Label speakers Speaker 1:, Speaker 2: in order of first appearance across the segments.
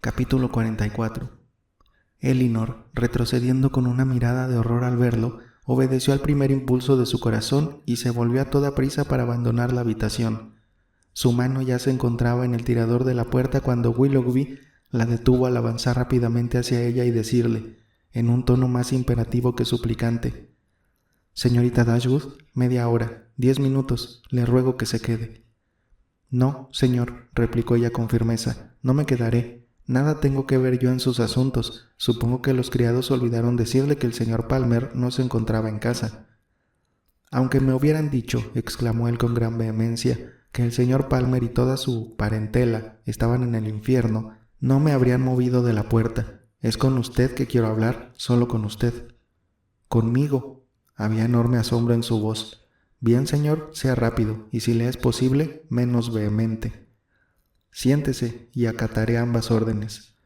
Speaker 1: Capítulo 44. Elinor, retrocediendo con una mirada de horror al verlo, obedeció al primer impulso de su corazón y se volvió a toda prisa para abandonar la habitación. Su mano ya se encontraba en el tirador de la puerta cuando Willoughby la detuvo al avanzar rápidamente hacia ella y decirle, en un tono más imperativo que suplicante: «Señorita Dashwood, media hora, 10 minutos, le ruego que se quede». «No, señor», replicó ella con firmeza, «no me quedaré. Nada tengo que ver yo en sus asuntos. Supongo que los criados olvidaron decirle que el señor Palmer no se encontraba en casa». «Aunque me hubieran dicho», exclamó él con gran vehemencia, «que el señor Palmer y toda su parentela estaban en el infierno, no me habrían movido de la puerta. Es con usted que quiero hablar, solo con usted». «¿Conmigo?». Había enorme asombro en su voz. «Bien, señor, sea rápido, y si le es posible, menos vehemente». «Siéntese y acataré ambas órdenes».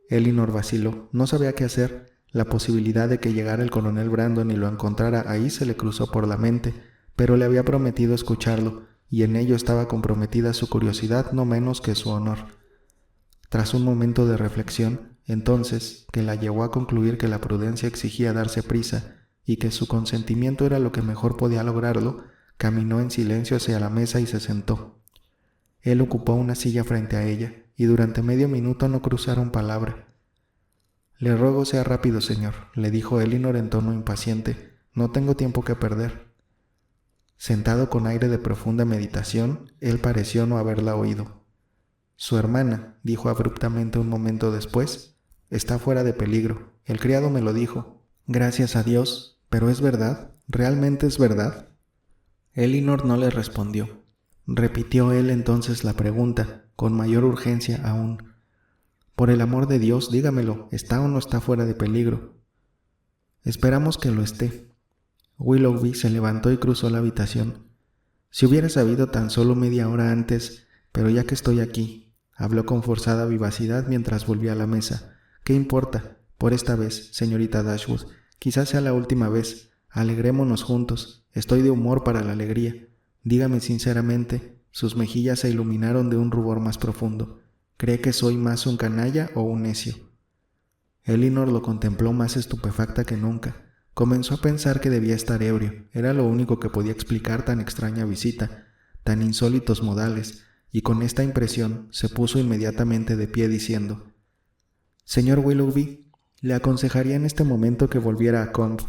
Speaker 1: Elinor vaciló, no sabía qué hacer. La posibilidad de que llegara el coronel Brandon y lo encontrara ahí se le cruzó por la mente, pero le había prometido escucharlo, y en ello estaba comprometida su curiosidad no menos que su honor. Tras un momento de reflexión, entonces, que la llevó a concluir que la prudencia exigía darse prisa y que su consentimiento era lo que mejor podía lograrlo, caminó en silencio hacia la mesa y se sentó. Él ocupó una silla frente a ella, y durante medio minuto no cruzaron palabra. «Le ruego sea rápido, señor», le dijo Elinor en tono impaciente. «No tengo tiempo que perder». Sentado con aire de profunda meditación, él pareció no haberla oído. «Su hermana», dijo abruptamente un momento después, «está fuera de peligro. El criado me lo dijo. Gracias a Dios. Pero ¿es verdad? ¿Realmente es verdad?». Elinor no le respondió. Repitió él entonces la pregunta, con mayor urgencia aún. «Por el amor de Dios, dígamelo, ¿está o no está fuera de peligro?». «Esperamos que lo esté». Willoughby se levantó y cruzó la habitación. «Si hubiera sabido tan solo media hora antes, pero ya que estoy aquí», habló con forzada vivacidad mientras volvía a la mesa. «¿Qué importa? Por esta vez, señorita Dashwood, quizás sea la última vez. Alegrémonos juntos. Estoy de humor para la alegría. Dígame sinceramente». Sus mejillas se iluminaron de un rubor más profundo. «¿Cree que soy más un canalla o un necio?». Elinor lo contempló más estupefacta que nunca. Comenzó a pensar que debía estar ebrio. Era lo único que podía explicar tan extraña visita, tan insólitos modales, y con esta impresión se puso inmediatamente de pie diciendo: «Señor Willoughby, le aconsejaría en este momento que volviera a Combe.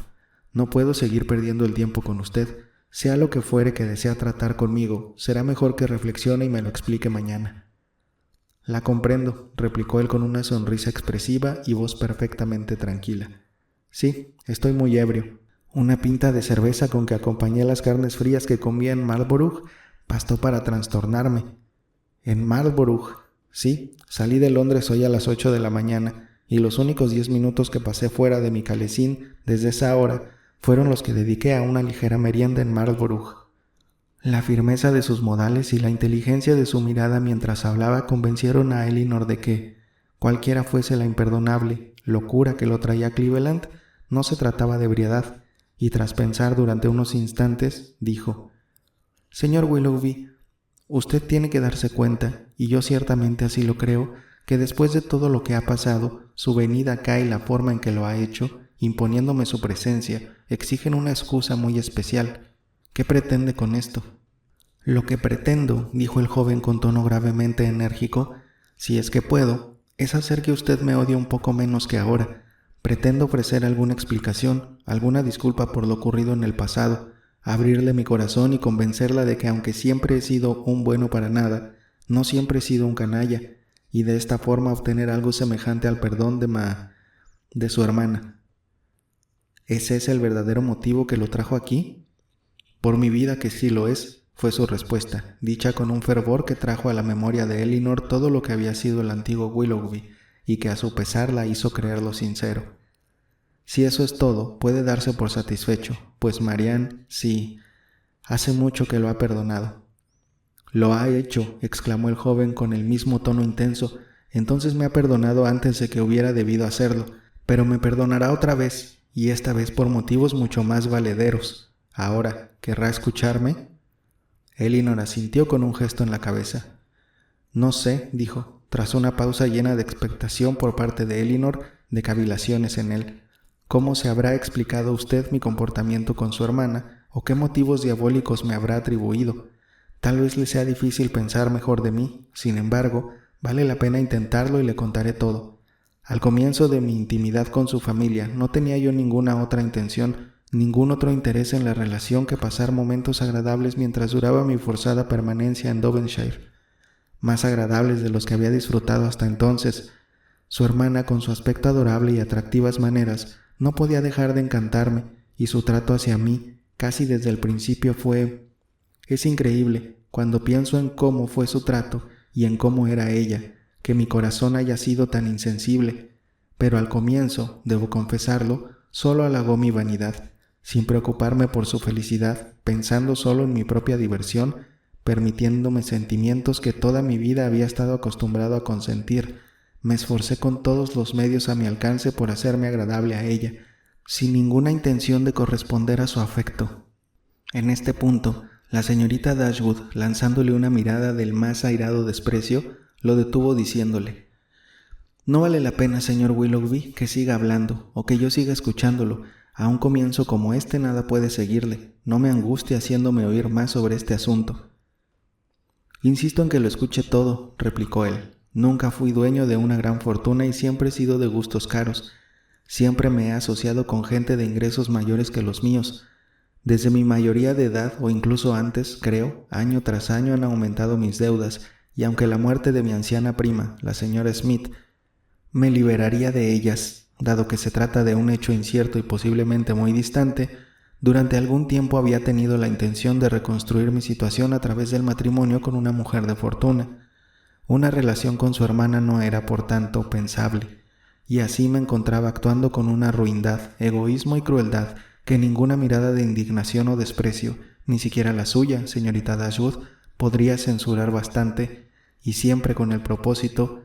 Speaker 1: No puedo seguir perdiendo el tiempo con usted. Sea lo que fuere que desea tratar conmigo, será mejor que reflexione y me lo explique mañana». «La comprendo», replicó él con una sonrisa expresiva y voz perfectamente tranquila. «Sí, estoy muy ebrio. Una pinta de cerveza con que acompañé las carnes frías que comí en Marlborough bastó para trastornarme». «¿En Marlborough?». «Sí, salí de Londres hoy a las 8 de la mañana, y los únicos 10 minutos que pasé fuera de mi calesín desde esa hora fueron los que dediqué a una ligera merienda en Marlborough». La firmeza de sus modales y la inteligencia de su mirada mientras hablaba convencieron a Elinor de que, cualquiera fuese la imperdonable locura que lo traía a Cleveland, no se trataba de ebriedad, y tras pensar durante unos instantes, dijo: «Señor Willoughby, usted tiene que darse cuenta, y yo ciertamente así lo creo, que después de todo lo que ha pasado, su venida acá y la forma en que lo ha hecho, imponiéndome su presencia, exigen una excusa muy especial. ¿Qué pretende con esto?». «Lo que pretendo», dijo el joven con tono gravemente enérgico, «si es que puedo, es hacer que usted me odie un poco menos que ahora. Pretendo ofrecer alguna explicación, alguna disculpa por lo ocurrido en el pasado, abrirle mi corazón y convencerla de que aunque siempre he sido un bueno para nada, no siempre he sido un canalla, y de esta forma obtener algo semejante al perdón de su hermana». «¿Es ese el verdadero motivo que lo trajo aquí?». «Por mi vida que sí lo es», fue su respuesta, dicha con un fervor que trajo a la memoria de Elinor todo lo que había sido el antiguo Willoughby, y que a su pesar la hizo creerlo sincero. «Si eso es todo, puede darse por satisfecho, pues Marianne, sí, hace mucho que lo ha perdonado». «Lo ha hecho», exclamó el joven con el mismo tono intenso. «Entonces me ha perdonado antes de que hubiera debido hacerlo, pero me perdonará otra vez, y esta vez por motivos mucho más valederos. Ahora, ¿querrá escucharme?». Elinor asintió con un gesto en la cabeza. «No sé», dijo, tras una pausa llena de expectación por parte de Elinor, de cavilaciones en él. ¿Cómo se habrá explicado usted mi comportamiento con su hermana, o qué motivos diabólicos me habrá atribuido? Tal vez le sea difícil pensar mejor de mí, sin embargo, vale la pena intentarlo y le contaré todo. Al comienzo de mi intimidad con su familia no tenía yo ninguna otra intención, ningún otro interés en la relación que pasar momentos agradables mientras duraba mi forzada permanencia en Devonshire, más agradables de los que había disfrutado hasta entonces. Su hermana, con su aspecto adorable y atractivas maneras, no podía dejar de encantarme, y su trato hacia mí, casi desde el principio, fue... Es increíble, cuando pienso en cómo fue su trato y en cómo era ella, que mi corazón haya sido tan insensible, pero al comienzo, debo confesarlo, solo halagó mi vanidad, sin preocuparme por su felicidad, pensando solo en mi propia diversión, permitiéndome sentimientos que toda mi vida había estado acostumbrado a consentir. Me esforcé con todos los medios a mi alcance por hacerme agradable a ella, sin ninguna intención de corresponder a su afecto. En este punto, la señorita Dashwood, lanzándole una mirada del más airado desprecio, lo detuvo diciéndole: «No vale la pena, señor Willoughby, que siga hablando, o que yo siga escuchándolo. A un comienzo como este nada puede seguirle. No me angustie haciéndome oír más sobre este asunto». «Insisto en que lo escuche todo», replicó él. «Nunca fui dueño de una gran fortuna y siempre he sido de gustos caros. Siempre me he asociado con gente de ingresos mayores que los míos. Desde mi mayoría de edad, o incluso antes, creo, año tras año han aumentado mis deudas, y aunque la muerte de mi anciana prima, la señora Smith, me liberaría de ellas, dado que se trata de un hecho incierto y posiblemente muy distante, durante algún tiempo había tenido la intención de reconstruir mi situación a través del matrimonio con una mujer de fortuna. Una relación con su hermana no era, por tanto, pensable, y así me encontraba actuando con una ruindad, egoísmo y crueldad que ninguna mirada de indignación o desprecio, ni siquiera la suya, señorita Dashwood, podría censurar bastante, y siempre con el propósito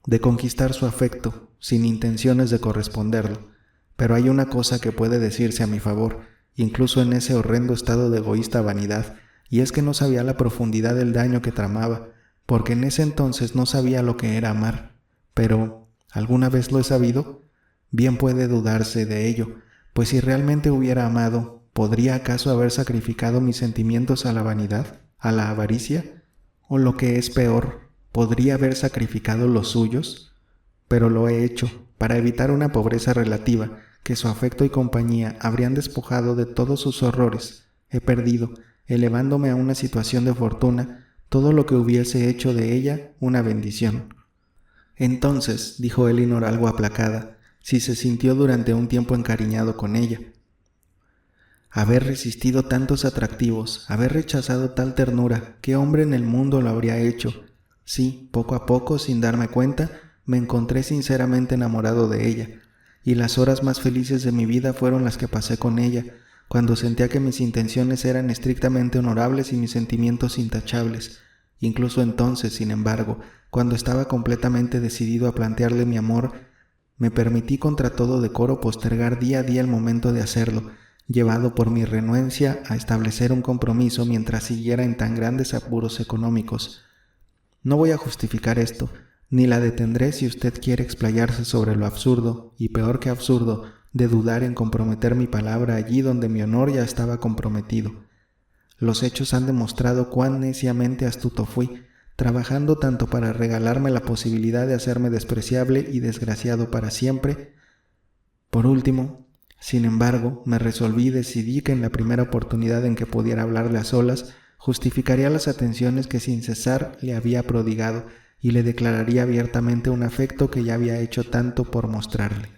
Speaker 1: de conquistar su afecto, sin intenciones de corresponderlo. Pero hay una cosa que puede decirse a mi favor, incluso en ese horrendo estado de egoísta vanidad, y es que no sabía la profundidad del daño que tramaba, porque en ese entonces no sabía lo que era amar. Pero, ¿alguna vez lo he sabido? Bien puede dudarse de ello, pues si realmente hubiera amado, ¿podría acaso haber sacrificado mis sentimientos a la vanidad, a la avaricia? O lo que es peor, ¿podría haber sacrificado los suyos? Pero lo he hecho, para evitar una pobreza relativa, que su afecto y compañía habrían despojado de todos sus horrores. He perdido, elevándome a una situación de fortuna, todo lo que hubiese hecho de ella una bendición. Entonces, dijo Elinor algo aplacada, si se sintió durante un tiempo encariñado con ella. Haber resistido tantos atractivos, haber rechazado tal ternura, ¿qué hombre en el mundo lo habría hecho? Sí, poco a poco, sin darme cuenta, me encontré sinceramente enamorado de ella, y las horas más felices de mi vida fueron las que pasé con ella, cuando sentía que mis intenciones eran estrictamente honorables y mis sentimientos intachables. Incluso entonces, sin embargo, cuando estaba completamente decidido a plantearle mi amor, me permití contra todo decoro postergar día a día el momento de hacerlo, llevado por mi renuencia a establecer un compromiso mientras siguiera en tan grandes apuros económicos. No voy a justificar esto, ni la detendré si usted quiere explayarse sobre lo absurdo, y peor que absurdo, de dudar en comprometer mi palabra allí donde mi honor ya estaba comprometido. Los hechos han demostrado cuán neciamente astuto fui, trabajando tanto para regalarme la posibilidad de hacerme despreciable y desgraciado para siempre. Por último, sin embargo, me resolví y decidí que en la primera oportunidad en que pudiera hablarle a solas, justificaría las atenciones que sin cesar le había prodigado y le declararía abiertamente un afecto que ya había hecho tanto por mostrarle.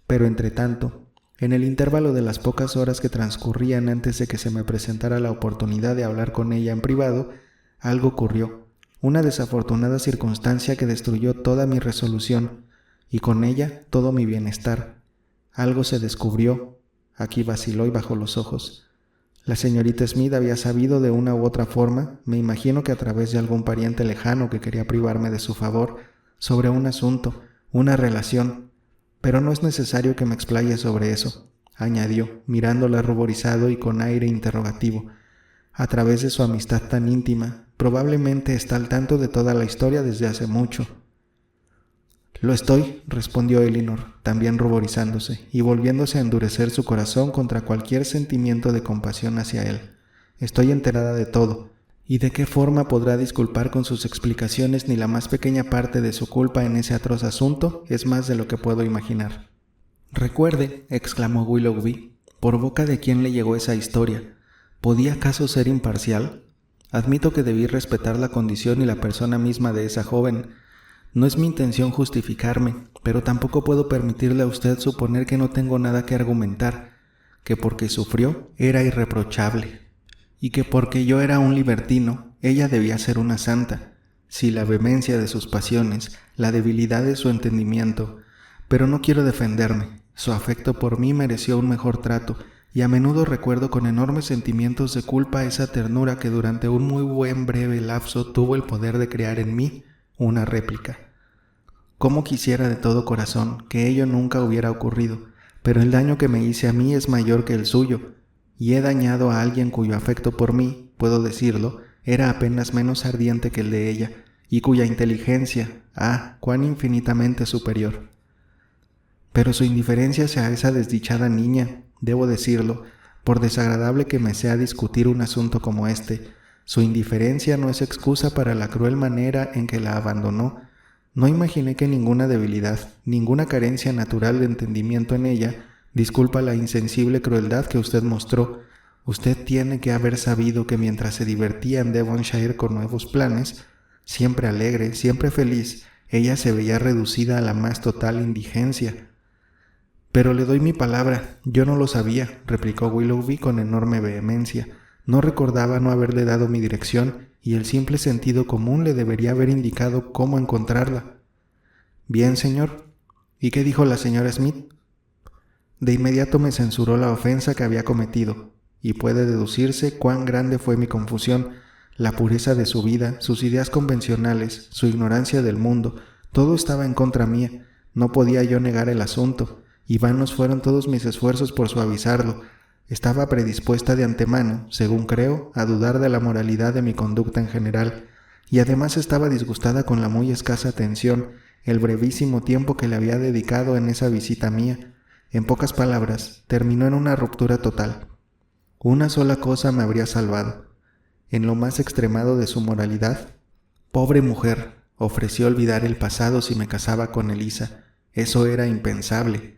Speaker 1: Pero entre tanto, en el intervalo de las pocas horas que transcurrían antes de que se me presentara la oportunidad de hablar con ella en privado, algo ocurrió, una desafortunada circunstancia que destruyó toda mi resolución y con ella todo mi bienestar. Algo se descubrió, aquí vaciló y bajó los ojos. La señorita Smith había sabido de una u otra forma, me imagino que a través de algún pariente lejano que quería privarme de su favor, sobre un asunto, una relación, pero no es necesario que me explaye sobre eso, añadió, mirándola ruborizado y con aire interrogativo. A través de su amistad tan íntima, probablemente está al tanto de toda la historia desde hace mucho. Lo estoy, respondió Elinor, también ruborizándose y volviéndose a endurecer su corazón contra cualquier sentimiento de compasión hacia él. Estoy enterada de todo, y de qué forma podrá disculpar con sus explicaciones ni la más pequeña parte de su culpa en ese atroz asunto es más de lo que puedo imaginar. Recuerde, exclamó Willoughby, ¿por boca de quién le llegó esa historia? ¿Podía acaso ser imparcial? Admito que debí respetar la condición y la persona misma de esa joven. No es mi intención justificarme, pero tampoco puedo permitirle a usted suponer que no tengo nada que argumentar, que porque sufrió era irreprochable, y que porque yo era un libertino, ella debía ser una santa. Sí, la vehemencia de sus pasiones, la debilidad de su entendimiento, pero no quiero defenderme. Su afecto por mí mereció un mejor trato, y a menudo recuerdo con enormes sentimientos de culpa esa ternura que durante un muy breve lapso tuvo el poder de crear en mí una réplica. Cómo quisiera de todo corazón que ello nunca hubiera ocurrido, pero el daño que me hice a mí es mayor que el suyo, y he dañado a alguien cuyo afecto por mí, puedo decirlo, era apenas menos ardiente que el de ella, y cuya inteligencia, cuán infinitamente superior. Pero su indiferencia hacia esa desdichada niña, debo decirlo, por desagradable que me sea discutir un asunto como este, su indiferencia no es excusa para la cruel manera en que la abandonó. No imaginé que ninguna debilidad, ninguna carencia natural de entendimiento en ella disculpa la insensible crueldad que usted mostró. Usted tiene que haber sabido que mientras se divertía en Devonshire con nuevos planes, siempre alegre, siempre feliz, ella se veía reducida a la más total indigencia. Pero le doy mi palabra, yo no lo sabía, replicó Willoughby con enorme vehemencia. No recordaba no haberle dado mi dirección, y el simple sentido común le debería haber indicado cómo encontrarla. Bien, señor. ¿Y qué dijo la señora Smith? De inmediato me censuró la ofensa que había cometido, y puede deducirse cuán grande fue mi confusión, la pureza de su vida, sus ideas convencionales, su ignorancia del mundo, todo estaba en contra mía. No podía yo negar el asunto, y vanos fueron todos mis esfuerzos por suavizarlo. Estaba predispuesta de antemano, según creo, a dudar de la moralidad de mi conducta en general, y además estaba disgustada con la muy escasa atención, el brevísimo tiempo que le había dedicado en esa visita mía. En pocas palabras, terminó en una ruptura total. Una sola cosa me habría salvado. En lo más extremado de su moralidad, pobre mujer, ofreció olvidar el pasado si me casaba con Elisa. Eso era impensable.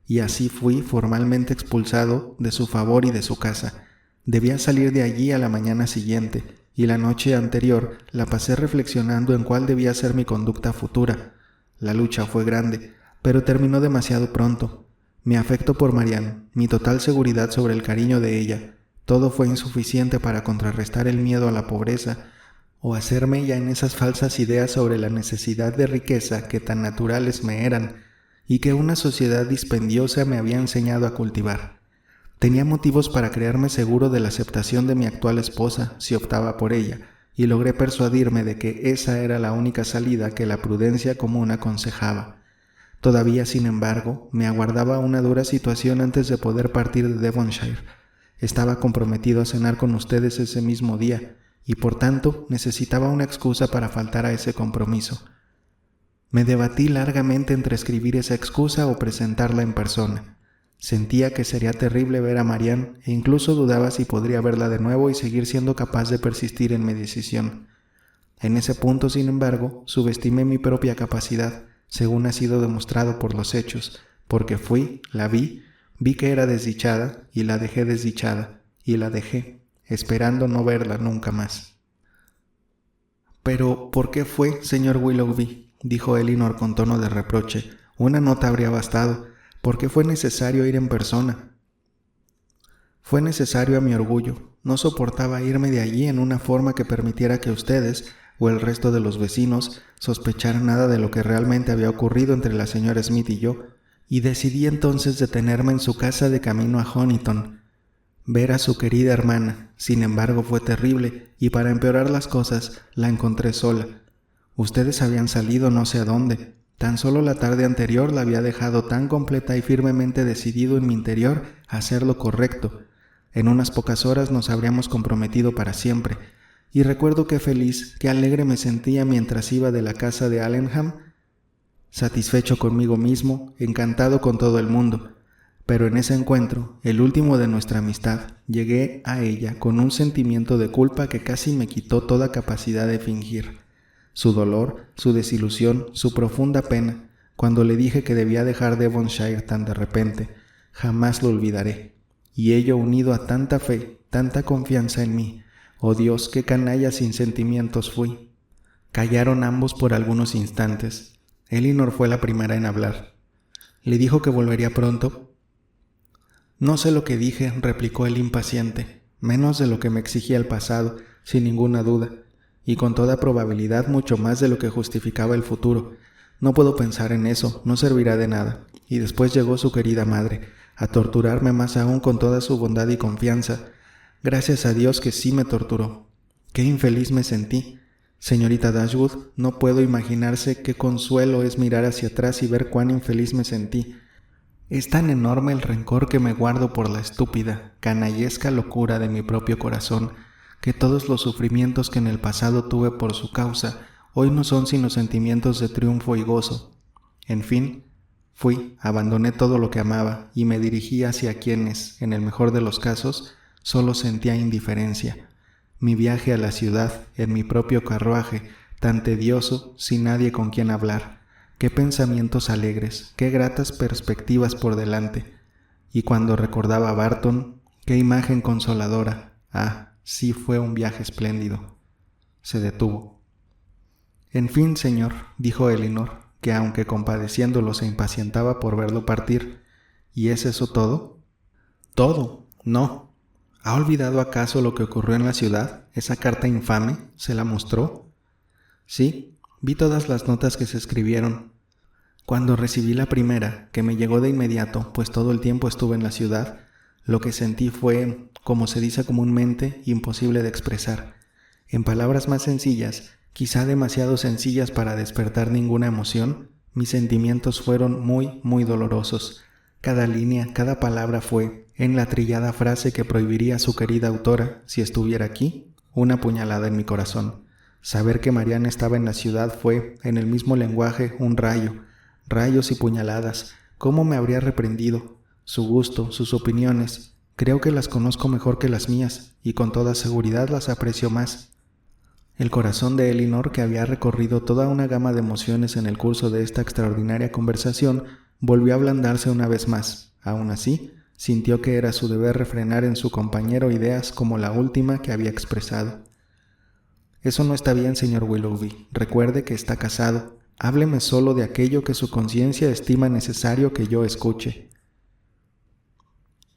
Speaker 1: Y así fui formalmente expulsado de su favor y de su casa. Debía salir de allí a la mañana siguiente, y la noche anterior la pasé reflexionando en cuál debía ser mi conducta futura. La lucha fue grande, pero terminó demasiado pronto. Mi afecto por Marianne, mi total seguridad sobre el cariño de ella, todo fue insuficiente para contrarrestar el miedo a la pobreza, o hacerme ya en esas falsas ideas sobre la necesidad de riqueza que tan naturales me eran, y que una sociedad dispendiosa me había enseñado a cultivar. Tenía motivos para creerme seguro de la aceptación de mi actual esposa si optaba por ella, y logré persuadirme de que esa era la única salida que la prudencia común aconsejaba. Todavía, sin embargo, me aguardaba una dura situación antes de poder partir de Devonshire. Estaba comprometido a cenar con ustedes ese mismo día, y por tanto necesitaba una excusa para faltar a ese compromiso. Me debatí largamente entre escribir esa excusa o presentarla en persona. Sentía que sería terrible ver a Marianne e incluso dudaba si podría verla de nuevo y seguir siendo capaz de persistir en mi decisión. En ese punto, sin embargo, subestimé mi propia capacidad, según ha sido demostrado por los hechos, porque la vi que era desdichada y la dejé desdichada, y la dejé, esperando no verla nunca más. «Pero, ¿por qué fue, señor Willoughby?», dijo Elinor con tono de reproche. «Una nota habría bastado. ¿Por qué fue necesario ir en persona?» «Fue necesario a mi orgullo. No soportaba irme de allí en una forma que permitiera que ustedes, o el resto de los vecinos, sospecharan nada de lo que realmente había ocurrido entre la señora Smith y yo, y decidí entonces detenerme en su casa de camino a Honiton. Ver a su querida hermana, sin embargo, fue terrible, y para empeorar las cosas, la encontré sola. Ustedes habían salido no sé a dónde. Tan solo la tarde anterior la había dejado tan completa y firmemente decidido en mi interior a hacer lo correcto. En unas pocas horas nos habríamos comprometido para siempre, y recuerdo qué feliz, qué alegre me sentía mientras iba de la casa de Allenham satisfecho conmigo mismo, encantado con todo el mundo. Pero en ese encuentro, el último de nuestra amistad, llegué a ella con un sentimiento de culpa que casi me quitó toda capacidad de fingir. Su dolor, su desilusión, su profunda pena, cuando le dije que debía dejar Devonshire tan de repente, jamás lo olvidaré. Y ello unido a tanta fe, tanta confianza en mí. Oh Dios, qué canalla sin sentimientos fui. Callaron ambos por algunos instantes. Elinor fue la primera en hablar. ¿Le dijo que volvería pronto? No sé lo que dije, replicó él impaciente, menos de lo que me exigía el pasado, sin ninguna duda, y con toda probabilidad mucho más de lo que justificaba el futuro. No puedo pensar en eso, no servirá de nada. Y después llegó su querida madre, a torturarme más aún con toda su bondad y confianza. Gracias a Dios que sí me torturó. Qué infeliz me sentí. Señorita Dashwood, no puedo imaginarse qué consuelo es mirar hacia atrás y ver cuán infeliz me sentí. Es tan enorme el rencor que me guardo por la estúpida, canallesca locura de mi propio corazón, que todos los sufrimientos que en el pasado tuve por su causa, hoy no son sino sentimientos de triunfo y gozo. En fin, abandoné todo lo que amaba y me dirigí hacia quienes, en el mejor de los casos, solo sentía indiferencia. Mi viaje a la ciudad, en mi propio carruaje, tan tedioso, sin nadie con quien hablar. Qué pensamientos alegres, qué gratas perspectivas por delante. Y cuando recordaba a Barton, qué imagen consoladora. Ah, sí fue un viaje espléndido. Se detuvo. En fin, señor, dijo Elinor, que aunque compadeciéndolo se impacientaba por verlo partir. ¿Y es eso todo? Todo, no. ¿Ha olvidado acaso lo que ocurrió en la ciudad? ¿Esa carta infame? ¿Se la mostró? Sí, vi todas las notas que se escribieron. Cuando recibí la primera, que me llegó de inmediato, pues todo el tiempo estuve en la ciudad, lo que sentí fue, como se dice comúnmente, imposible de expresar. En palabras más sencillas, quizá demasiado sencillas para despertar ninguna emoción, mis sentimientos fueron muy, muy dolorosos. Cada línea, cada palabra fue, en la trillada frase que prohibiría a su querida autora, si estuviera aquí, una puñalada en mi corazón. Saber que Marianne estaba en la ciudad fue, en el mismo lenguaje, un rayo. Rayos y puñaladas, ¿cómo me habría reprendido? Su gusto, sus opiniones, creo que las conozco mejor que las mías, y con toda seguridad las aprecio más. El corazón de Elinor, que había recorrido toda una gama de emociones en el curso de esta extraordinaria conversación, volvió a ablandarse una vez más. Aún así, sintió que era su deber refrenar en su compañero ideas como la última que había expresado. Eso no está bien, señor Willoughby. Recuerde que está casado. Hábleme solo de aquello que su conciencia estima necesario que yo escuche.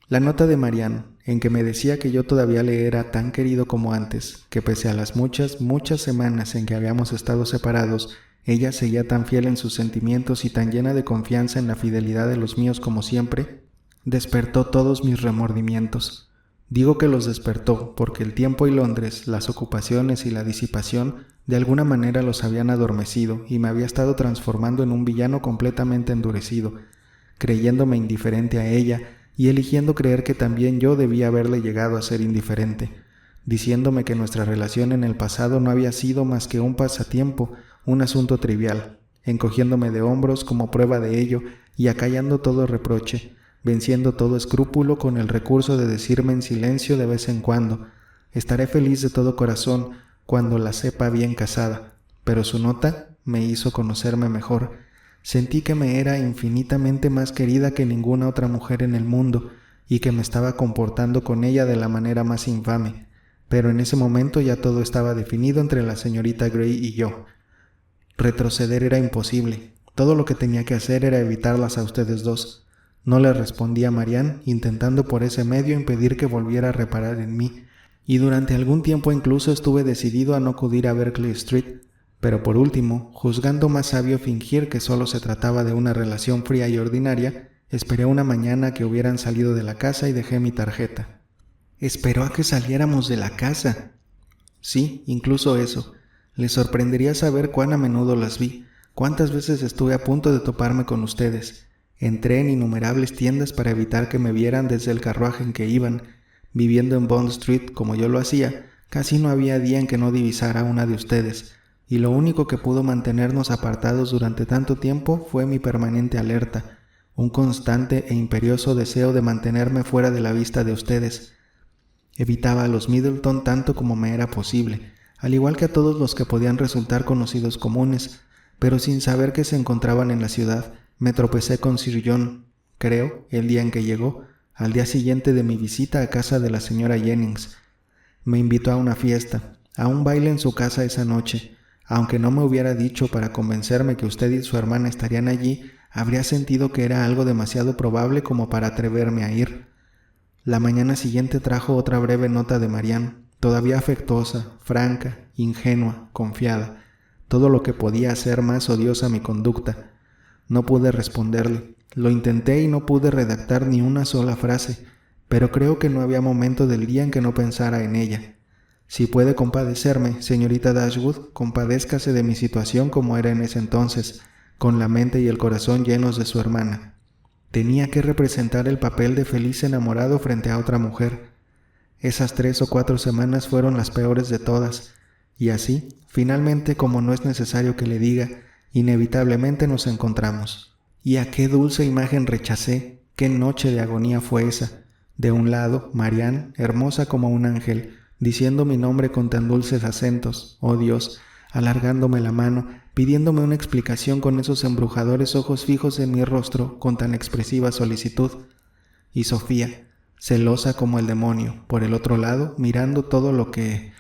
Speaker 1: La nota de Marianne, en que me decía que yo todavía le era tan querido como antes, que pese a las muchas, muchas semanas en que habíamos estado separados, ella seguía tan fiel en sus sentimientos y tan llena de confianza en la fidelidad de los míos como siempre, despertó todos mis remordimientos. Digo que los despertó porque el tiempo y Londres, las ocupaciones y la disipación de alguna manera los habían adormecido y me había estado transformando en un villano completamente endurecido, creyéndome indiferente a ella y eligiendo creer que también yo debía haberle llegado a ser indiferente, diciéndome que nuestra relación en el pasado no había sido más que un pasatiempo, un asunto trivial, encogiéndome de hombros como prueba de ello y acallando todo reproche, venciendo todo escrúpulo con el recurso de decirme en silencio de vez en cuando: estaré feliz de todo corazón cuando la sepa bien casada. Pero su nota me hizo conocerme mejor. Sentí que me era infinitamente más querida que ninguna otra mujer en el mundo y que me estaba comportando con ella de la manera más infame. Pero en ese momento ya todo estaba definido entre la señorita Grey y yo. Retroceder era imposible. Todo lo que tenía que hacer era evitarlas a ustedes dos. No le respondí a Marianne, intentando por ese medio impedir que volviera a reparar en mí, y durante algún tiempo incluso estuve decidido a no acudir a Berkeley Street, pero por último, juzgando más sabio fingir que solo se trataba de una relación fría y ordinaria, esperé una mañana que hubieran salido de la casa y dejé mi tarjeta. ¿Esperó a que saliéramos de la casa? Sí, incluso eso. Les sorprendería saber cuán a menudo las vi, cuántas veces estuve a punto de toparme con ustedes. Entré en innumerables tiendas para evitar que me vieran desde el carruaje en que iban. Viviendo en Bond Street como yo lo hacía, casi no había día en que no divisara una de ustedes. y lo único que pudo mantenernos apartados durante tanto tiempo fue mi permanente alerta, un constante e imperioso deseo de mantenerme fuera de la vista de ustedes. Evitaba a los Middleton tanto como me era posible, al igual que a todos los que podían resultar conocidos comunes, pero sin saber que se encontraban en la ciudad, me tropecé con Sir John, creo, el día en que llegó, al día siguiente de mi visita a casa de la señora Jennings. Me invitó a una fiesta, a un baile en su casa esa noche. Aunque no me hubiera dicho para convencerme que usted y su hermana estarían allí, habría sentido que era algo demasiado probable como para atreverme a ir. La mañana siguiente trajo otra breve nota de Marianne, todavía afectuosa, franca, ingenua, confiada, todo lo que podía hacer más odiosa mi conducta. No pude responderle. Lo intenté y no pude redactar ni una sola frase, pero creo que no había momento del día en que no pensara en ella. Si puede compadecerme, señorita Dashwood, compadézcase de mi situación como era en ese entonces, con la mente y el corazón llenos de su hermana. Tenía que representar el papel de feliz enamorado frente a otra mujer. Esas 3 o 4 semanas fueron las peores de todas, y así, finalmente, como no es necesario que le diga, inevitablemente nos encontramos. Y a qué dulce imagen rechacé, qué noche de agonía fue esa. De un lado, Marianne, hermosa como un ángel, diciendo mi nombre con tan dulces acentos, oh Dios, alargándome la mano, pidiéndome una explicación con esos embrujadores ojos fijos en mi rostro con tan expresiva solicitud. Y Sofía, celosa como el demonio, por el otro lado, mirando todo lo que...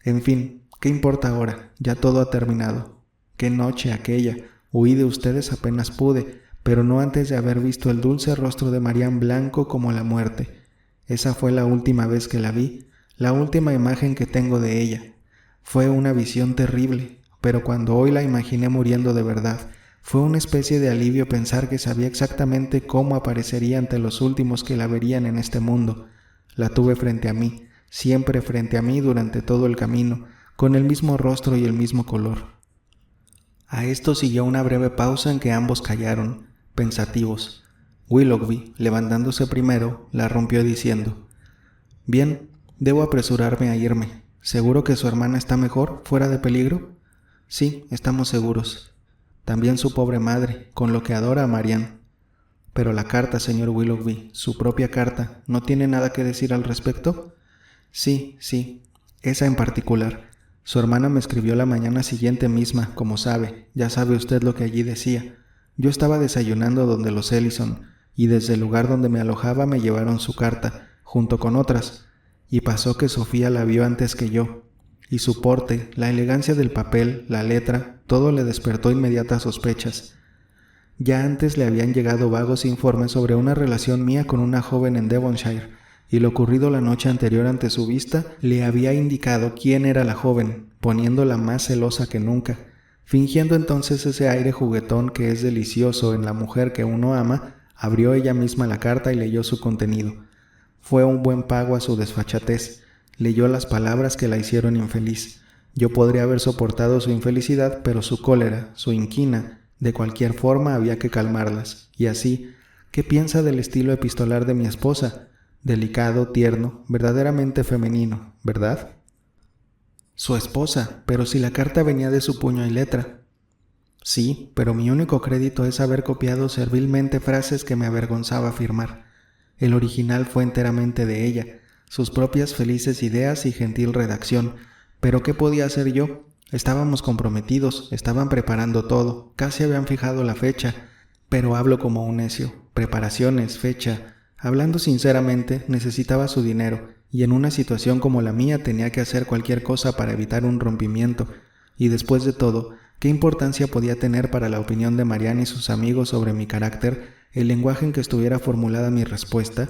Speaker 1: En fin, ¿qué importa ahora? Ya todo ha terminado. ¡Qué noche aquella! Huí de ustedes apenas pude, pero no antes de haber visto el dulce rostro de Marianne blanco como la muerte. Esa fue la última vez que la vi, la última imagen que tengo de ella. Fue una visión terrible, pero cuando hoy la imaginé muriendo de verdad, fue una especie de alivio pensar que sabía exactamente cómo aparecería ante los últimos que la verían en este mundo. La tuve frente a mí, siempre frente a mí durante todo el camino, con el mismo rostro y el mismo color. A esto siguió una breve pausa en que ambos callaron, pensativos. Willoughby, levantándose primero, la rompió diciendo: «Bien, debo apresurarme a irme. ¿Seguro que su hermana está mejor, fuera de peligro?» «Sí, estamos seguros. También su pobre madre, con lo que adora a Marianne». «Pero la carta, señor Willoughby, su propia carta, ¿no tiene nada que decir al respecto?» «Sí, esa en particular. Su hermana me escribió la mañana siguiente misma, como sabe, ya sabe usted lo que allí decía. Yo estaba desayunando donde los Ellison, y desde el lugar donde me alojaba me llevaron su carta, junto con otras, y pasó que Sofía la vio antes que yo, y su porte, la elegancia del papel, la letra, todo le despertó inmediatas sospechas. Ya antes le habían llegado vagos informes sobre una relación mía con una joven en Devonshire, y lo ocurrido la noche anterior ante su vista le había indicado quién era la joven, poniéndola más celosa que nunca, fingiendo entonces ese aire juguetón que es delicioso en la mujer que uno ama. Abrió ella misma la carta y leyó su contenido. Fue un buen pago a su desfachatez. Leyó las palabras que la hicieron infeliz. Yo podría haber soportado su infelicidad, pero su cólera, su inquina, de cualquier forma había que calmarlas. Y así, ¿qué piensa del estilo epistolar de mi esposa? Delicado, tierno, verdaderamente femenino, ¿verdad? Su esposa, pero si la carta venía de su puño y letra. Sí, pero mi único crédito es haber copiado servilmente frases que me avergonzaba firmar. El original fue enteramente de ella, sus propias felices ideas y gentil redacción. Pero ¿qué podía hacer yo? Estábamos comprometidos, estaban preparando todo, casi habían fijado la fecha, pero hablo como un necio. Preparaciones, fecha. Hablando sinceramente, necesitaba su dinero, y en una situación como la mía tenía que hacer cualquier cosa para evitar un rompimiento. Y después de todo, ¿qué importancia podía tener para la opinión de Marianne y sus amigos sobre mi carácter el lenguaje en que estuviera formulada mi respuesta?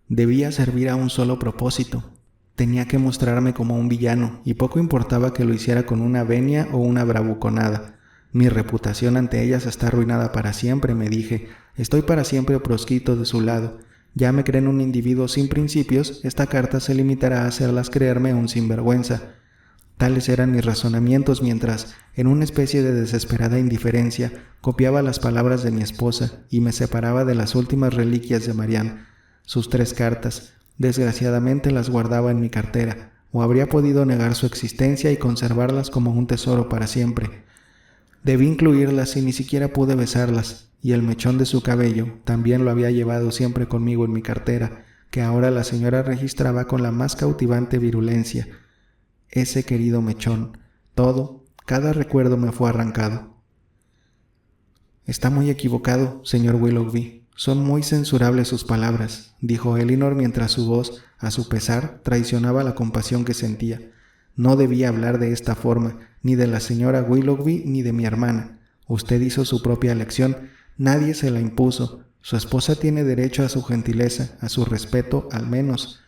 Speaker 1: Debía servir a un solo propósito. Tenía que mostrarme como un villano, y poco importaba que lo hiciera con una venia o una bravuconada. Mi reputación ante ellas está arruinada para siempre, me dije. Estoy para siempre proscrito de su lado. Ya me creen un individuo sin principios, esta carta se limitará a hacerlas creerme un sinvergüenza. Tales eran mis razonamientos mientras, en una especie de desesperada indiferencia, copiaba las palabras de mi esposa y me separaba de las últimas reliquias de Marianne. Sus 3 cartas, desgraciadamente las guardaba en mi cartera, o habría podido negar su existencia y conservarlas como un tesoro para siempre. Debí incluirlas y ni siquiera pude besarlas, y el mechón de su cabello también lo había llevado siempre conmigo en mi cartera, que ahora la señora registraba con la más cautivante virulencia. Ese querido mechón, todo, cada recuerdo me fue arrancado. Está muy equivocado, señor Willoughby. Son muy censurables sus palabras, dijo Elinor mientras su voz, a su pesar, traicionaba la compasión que sentía. No debía hablar de esta forma, ni de la señora Willoughby ni de mi hermana. Usted hizo su propia elección, nadie se la impuso. Su esposa tiene derecho a su gentileza, a su respeto, al menos.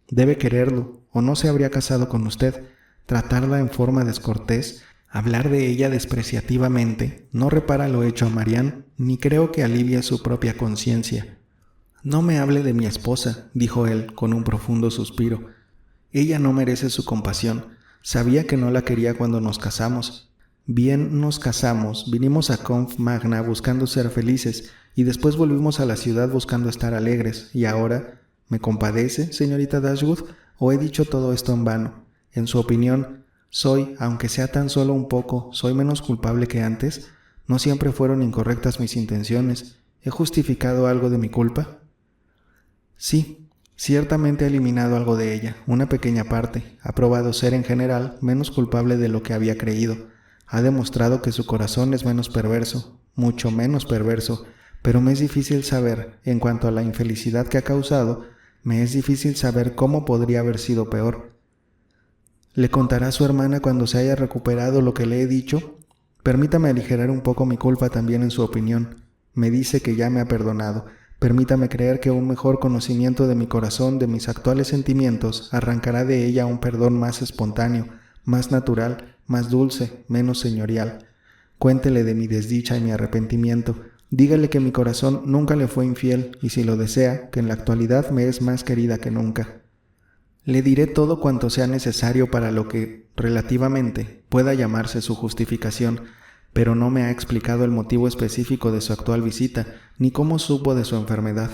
Speaker 1: Debe quererlo, o no se habría casado con usted. Tratarla en forma descortés, hablar de ella despreciativamente, no repara lo hecho a Marianne, ni creo que alivie su propia conciencia. No me hable de mi esposa, dijo él con un profundo suspiro. Ella no merece su compasión. Sabía que no la quería cuando nos casamos. Bien nos casamos, vinimos a Combe Magna buscando ser felices, y después volvimos a la ciudad buscando estar alegres, y ahora, ¿me compadece, señorita Dashwood, o he dicho todo esto en vano? En su opinión, soy, aunque sea tan solo un poco, soy menos culpable que antes. ¿No siempre fueron incorrectas mis intenciones? ¿He justificado algo de mi culpa? Sí, ciertamente he eliminado algo de ella, una pequeña parte. Ha probado ser en general menos culpable de lo que había creído. Ha demostrado que su corazón es menos perverso, mucho menos perverso, pero me es difícil saber, en cuanto a la infelicidad que ha causado, me es difícil saber cómo podría haber sido peor. ¿Le contará a su hermana cuando se haya recuperado lo que le he dicho? Permítame aligerar un poco mi culpa también en su opinión. Me dice que ya me ha perdonado. Permítame creer que un mejor conocimiento de mi corazón, de mis actuales sentimientos, arrancará de ella un perdón más espontáneo, más natural, más dulce, menos señorial. Cuéntele de mi desdicha y mi arrepentimiento. Dígale que mi corazón nunca le fue infiel y, si lo desea, que en la actualidad me es más querida que nunca. Le diré todo cuanto sea necesario para lo que, relativamente, pueda llamarse su justificación, pero no me ha explicado el motivo específico de su actual visita, ni cómo supo de su enfermedad.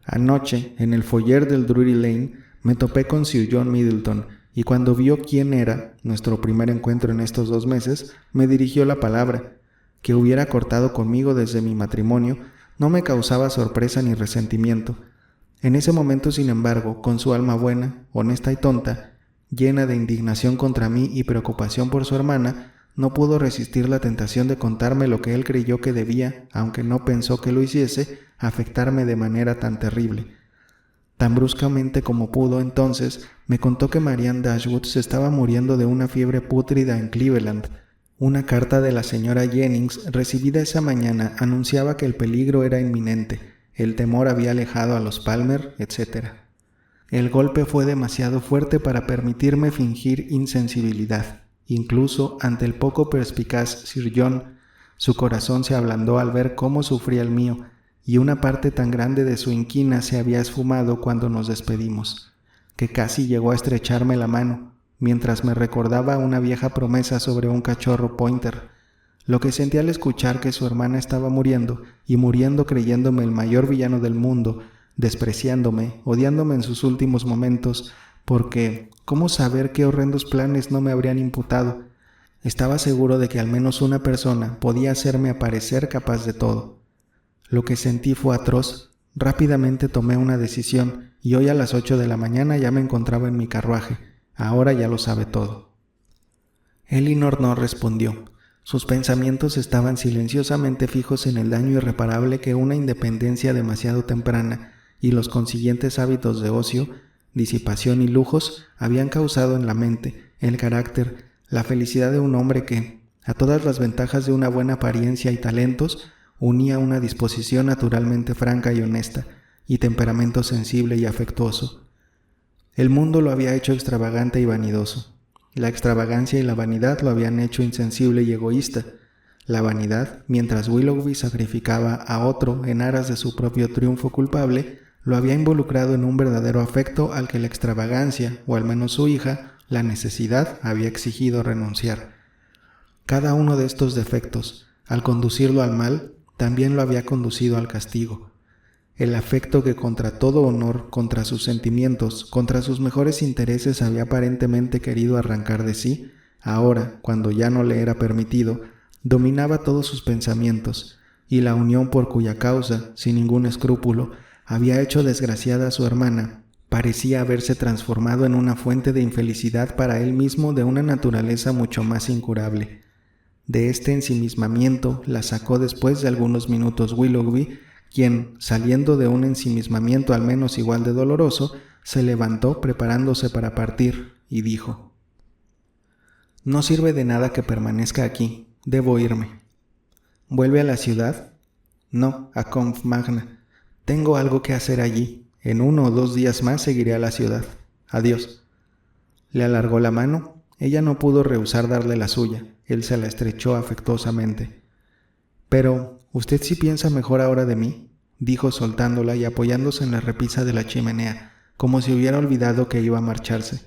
Speaker 1: Anoche, en el foyer del Drury Lane, me topé con Sir John Middleton, y cuando vio quién era, nuestro primer encuentro en estos 2 meses, me dirigió la palabra. Que hubiera cortado conmigo desde mi matrimonio no me causaba sorpresa ni resentimiento. En ese momento, sin embargo, con su alma buena, honesta y tonta, llena de indignación contra mí y preocupación por su hermana, no pudo resistir la tentación de contarme lo que él creyó que debía, aunque no pensó que lo hiciese, afectarme de manera tan terrible. Tan bruscamente como pudo, entonces, me contó que Marianne Dashwood se estaba muriendo de una fiebre pútrida en Cleveland. Una carta de la señora Jennings, recibida esa mañana, anunciaba que el peligro era inminente. El temor había alejado a los Palmer, etc. El golpe fue demasiado fuerte para permitirme fingir insensibilidad. Incluso ante el poco perspicaz Sir John, su corazón se ablandó al ver cómo sufría el mío, y una parte tan grande de su inquina se había esfumado cuando nos despedimos, que casi llegó a estrecharme la mano, mientras me recordaba una vieja promesa sobre un cachorro pointer. Lo que sentí al escuchar que su hermana estaba muriendo, y muriendo creyéndome el mayor villano del mundo, despreciándome, odiándome en sus últimos momentos, porque, ¿cómo saber qué horrendos planes no me habrían imputado? Estaba seguro de que al menos una persona podía hacerme aparecer capaz de todo. Lo que sentí fue atroz. Rápidamente tomé una decisión, y hoy a las 8 de la mañana ya me encontraba en mi carruaje. Ahora ya lo sabe todo. Elinor no respondió. Sus pensamientos estaban silenciosamente fijos en el daño irreparable que una independencia demasiado temprana y los consiguientes hábitos de ocio, disipación y lujos habían causado en la mente, el carácter, la felicidad de un hombre que, a todas las ventajas de una buena apariencia y talentos, unía una disposición naturalmente franca y honesta, y temperamento sensible y afectuoso. El mundo lo había hecho extravagante y vanidoso. La extravagancia y la vanidad lo habían hecho insensible y egoísta. La vanidad, mientras Willoughby sacrificaba a otro en aras de su propio triunfo culpable, lo había involucrado en un verdadero afecto al que la extravagancia, o al menos su hija, la necesidad, había exigido renunciar. Cada uno de estos defectos, al conducirlo al mal, también lo había conducido al castigo. El afecto que contra todo honor, contra sus sentimientos, contra sus mejores intereses había aparentemente querido arrancar de sí, ahora, cuando ya no le era permitido, dominaba todos sus pensamientos, y la unión por cuya causa, sin ningún escrúpulo, había hecho desgraciada a su hermana, parecía haberse transformado en una fuente de infelicidad para él mismo de una naturaleza mucho más incurable. De este ensimismamiento la sacó después de algunos minutos Willoughby, quien, saliendo de un ensimismamiento al menos igual de doloroso, se levantó preparándose para partir, y dijo: «No sirve de nada que permanezca aquí, debo irme». «¿Vuelve a la ciudad?» «No, a Combe Magna. Tengo algo que hacer allí. En 1 o 2 días más seguiré a la ciudad. Adiós». Le alargó la mano. Ella no pudo rehusar darle la suya. Él se la estrechó afectuosamente. «Pero, ¿usted sí piensa mejor ahora de mí?», dijo soltándola y apoyándose en la repisa de la chimenea, como si hubiera olvidado que iba a marcharse.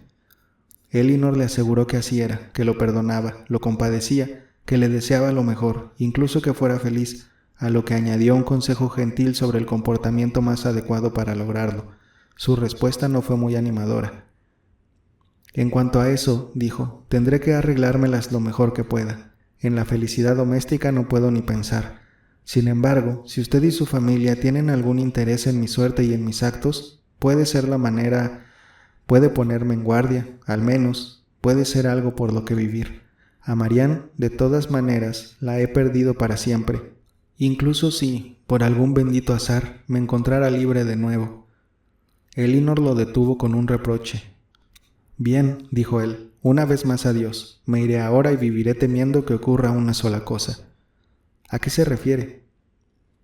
Speaker 1: Elinor le aseguró que así era, que lo perdonaba, lo compadecía, que le deseaba lo mejor, incluso que fuera feliz, a lo que añadió un consejo gentil sobre el comportamiento más adecuado para lograrlo. Su respuesta no fue muy animadora. «En cuanto a eso», dijo, «tendré que arreglármelas lo mejor que pueda. En la felicidad doméstica no puedo ni pensar. Sin embargo, si usted y su familia tienen algún interés en mi suerte y en mis actos, puede ser la manera, puede ponerme en guardia, al menos, puede ser algo por lo que vivir. A Marianne, de todas maneras, la he perdido para siempre. Incluso si, por algún bendito azar, me encontrara libre de nuevo». Elinor lo detuvo con un reproche. «Bien», dijo él, «una vez más adiós. Me iré ahora y viviré temiendo que ocurra una sola cosa». «¿A qué se refiere?»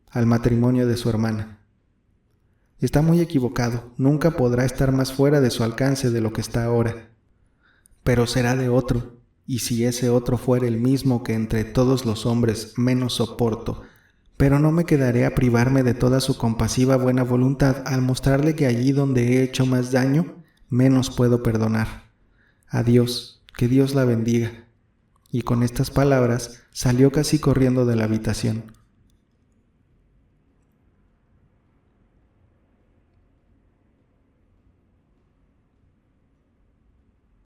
Speaker 1: «Al matrimonio de su hermana». «Está muy equivocado. Nunca podrá estar más fuera de su alcance de lo que está ahora». «Pero será de otro, y si ese otro fuera el mismo que entre todos los hombres menos soporto, pero no me quedaré a privarme de toda su compasiva buena voluntad al mostrarle que allí donde he hecho más daño, menos puedo perdonar. Adiós, que Dios la bendiga». Y con estas palabras salió casi corriendo de la habitación.